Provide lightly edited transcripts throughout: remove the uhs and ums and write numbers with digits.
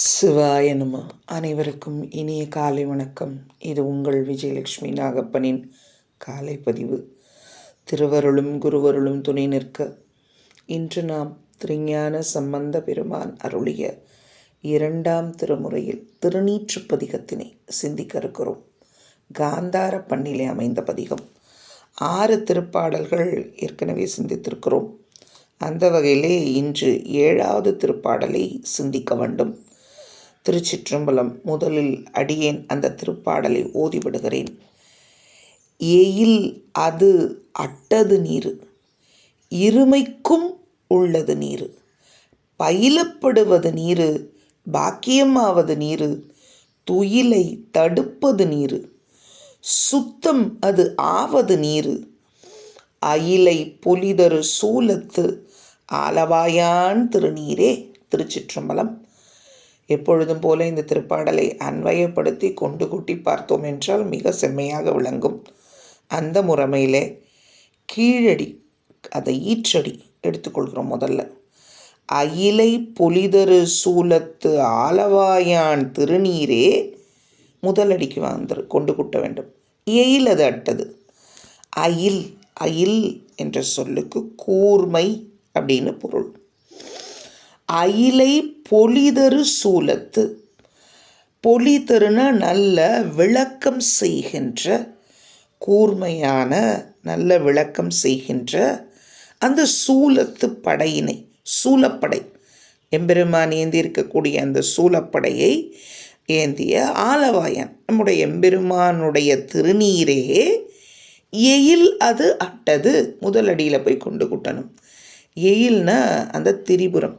சிவாய நம. அனைவருக்கும் இனிய காலை வணக்கம். இது உங்கள் விஜயலட்சுமி நாகப்பனின் காலை பதிவு. திருவருளும் குருவருளும் துணை நிற்க இன்று நாம் திருஞான சம்பந்த பெருமான் அருளிய 2ஆம் திருமுறையில் திருநீற்று பதிகத்தினை சிந்திக்க இருக்கிறோம். காந்தார பண்ணிலே அமைந்த பதிகம். 6 திருப்பாடல்கள் ஏற்கனவே சிந்தித்திருக்கிறோம். அந்த வகையிலே இன்று 7வது திருப்பாடலை சிந்திக்க வேண்டும். திருச்சிற்றம்பலம். முதலில் அடியேன் அந்த திருப்பாடலை ஓதிவிடுகிறேன். எயில் அது அட்டது நீரு, இருமைக்கும் உள்ளது நீரு, பயிலப்படுவது நீரு, பாக்கியமாவது நீரு, துயிலை தடுப்பது நீரு, சுத்தம் அது ஆவது நீரு, அயிலை பொலிதரு சூலத்து ஆலவாயான் திருநீரே. திருச்சிற்றம்பலம். எப்பொழுதும் போல இந்த திருப்பாடலை அன்வயப்படுத்தி கொண்டு கூட்டி பார்த்தோம் என்றால் மிக செம்மையாக விளங்கும். அந்த முறைமையிலே கீழடி, அதை ஈற்றடி எடுத்துக்கொள்கிறோம். முதல்ல அயிலை பொலிதரு சூலத்து ஆலவாயான் திருநீரே முதலடிக்கு கொண்டு கூட்ட வேண்டும். எயில் அது அட்டது. அயில், அயில் என்ற சொல்லுக்கு கூர்மை அப்படின்னு பொருள். அயிலை பொலிதரு சூலத்து, பொலிதருனா நல்ல விளக்கம் செய்கின்ற, கூர்மையான நல்ல விளக்கம் செய்கின்ற அந்த சூலத்து படையினை, சூலப்படை, எம்பெருமான் ஏந்தி இருக்கக்கூடிய அந்த சூலப்படையை ஏந்திய ஆலவாயன் நம்முடைய எம்பெருமானுடைய திருநீரே எயில் அது அட்டது. முதலடியில் போய் கொண்டு கூட்டணும். எயில்னா அந்த திரிபுரம்,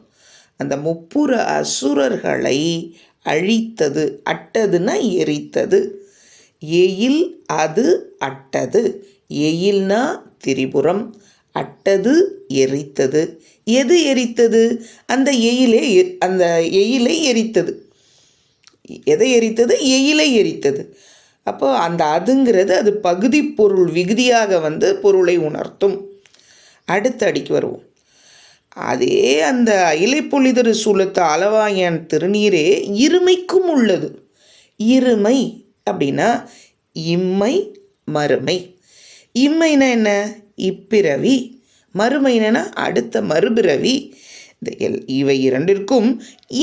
அந்த முப்புர அசுரர்களை அழித்தது. அட்டதுன்னா எரித்தது. எயில் அது அட்டது. எயில்னா திரிபுரம், அட்டது எரித்தது. எது எரித்தது? அந்த எயிலை எரித்தது. எதை எரித்தது? எயிலை எரித்தது. அப்போ அந்த அதுங்கிறது அது பகுதி பொருள் விகுதியாக பொருளை உணர்த்தும். அடுத்த அடிக்கு வருவோம். அதே அந்த அயிலை பொலிதரு சூலத்து ஆலவாயான் திருநீரே இருமைக்கும் உள்ளது. இருமை அப்படின்னா இம்மை மறுமை. இம்மைனா என்ன? இப்பிறவி. மறுமைனா அடுத்த மறுபிறவி. இவை இரண்டிற்கும்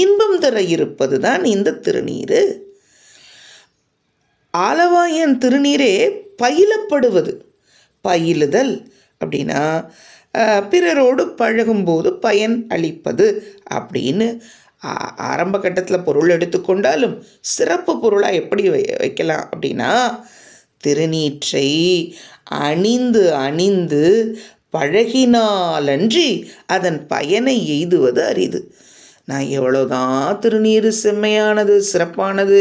இன்பம் தர இருப்பது தான் இந்த திருநீரு. ஆலவாயன் திருநீரே பயிலப்படுவது. பயிலுதல் அப்படின்னா பிறரோடு பழகும்போது பயன் அளிப்பது அப்படின்னு ஆரம்ப கட்டத்தில் பொருள் எடுத்துக்கொண்டாலும் சிறப்பு பொருளாக எப்படி வைக்கலாம் அப்படின்னா, திருநீற்றை அணிந்து அணிந்து பழகினாலன்றி அதன் பயனை எய்துவது அரிது. நான் எவ்வளோதான் திருநீர் செம்மையானது, சிறப்பானது,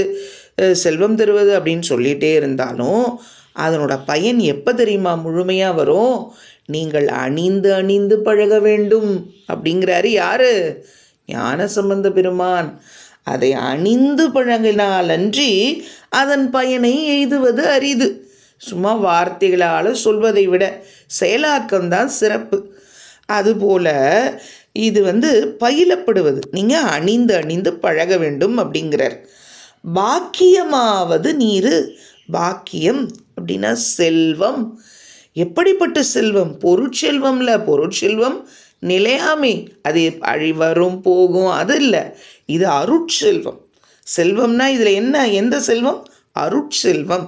செல்வம் தருவது அப்படின்னு சொல்லிகிட்டே இருந்தாலும் அதனோட பயன் எப்போ தெரியுமா முழுமையாக வரும்? நீங்கள் அணிந்து அணிந்து பழக வேண்டும் அப்படிங்கிறாரு. யாரு? ஞானசம்பந்த பெருமான். அதை அணிந்து பழகினாலன்றி அதன் பயனை எய்துவது அரிது. சும்மா வார்த்தைகளால் சொல்வதை விட செயலாக்கம்தான் சிறப்பு. அதுபோல் இது பயிலப்படுவது. நீங்கள் அணிந்து அணிந்து பழக வேண்டும் அப்படிங்கிறார். பாக்கியமாவது நீரு. பாக்கியம் அப்படின்னா செல்வம். எப்படிப்பட்ட செல்வம்? பொருட்செல்வம்ல. பொருட்செல்வம் நிலையாமை, அது அழிவரும் போகும், அது இல்லை. இது அருட்செல்வம். செல்வம்னா இதில் என்ன? எந்த செல்வம்? அருட்செல்வம்.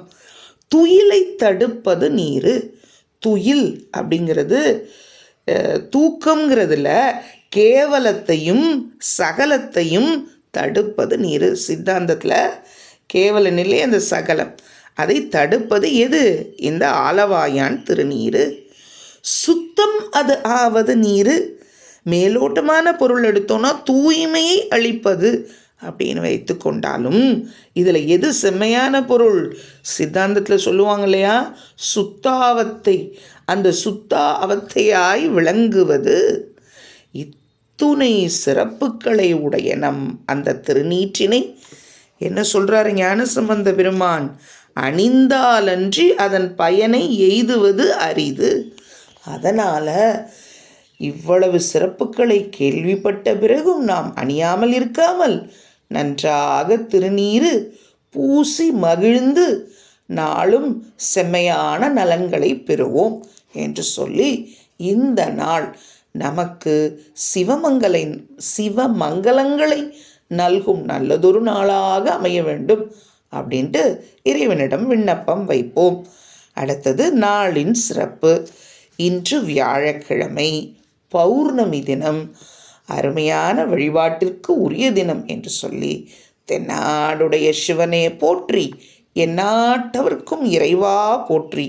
துயிலை தடுப்பது நீரு. துயில் அப்படிங்கிறது தூக்கங்கிறதுல கேவலத்தையும் சகலத்தையும் தடுப்பது நீரு. சித்தாந்தத்தில் கேவல நிலை அந்த சகலம், அதை தடுப்பது எது? இந்த ஆலவாயான் திருநீரு. சுத்தம் அது ஆவது நீரு. மேலோட்டமான பொருள் எடுத்தோன்னா தூய்மையை அளிப்பது அப்படின்னு வைத்து கொண்டாலும் இதில் எது செம்மையான பொருள்? சித்தாந்தத்தில் சொல்லுவாங்க இல்லையா, சுத்தாவத்தை. அந்த சுத்தாவத்தையாய் விளங்குவது. இத்துணை சிறப்புகளை உடைய அந்த திருநீற்றினை என்ன சொல்கிறாரு ஞானசம்பந்த பெருமான்? அணிந்தாலன்றி அதன் பயனை எய்துவது அரிது. அதனால் இவ்வளவு சிறப்புகளை கேள்விப்பட்ட பிறகும் நாம் அணியாமல் இருக்காமல் நன்றாக திருநீறு பூசி மகிழ்ந்து நாளும் செம்மையான நலன்களை பெறுவோம் என்று சொல்லி இந்த நாள் நமக்கு சிவமங்கலங்களை நல்கும் நல்லதொரு நாளாக அமைய வேண்டும் அப்படின்ட்டு இறைவனிடம் விண்ணப்பம் வைப்போம். அடுத்தது நாளின் சிறப்பு. இன்று வியாழக்கிழமை, பௌர்ணமி தினம், அருமையான வழிபாட்டிற்கு உரிய தினம் என்று சொல்லி தென்னாடுடைய சிவனே போற்றி, எந்நாட்டவர்க்கும் இறைவா போற்றி,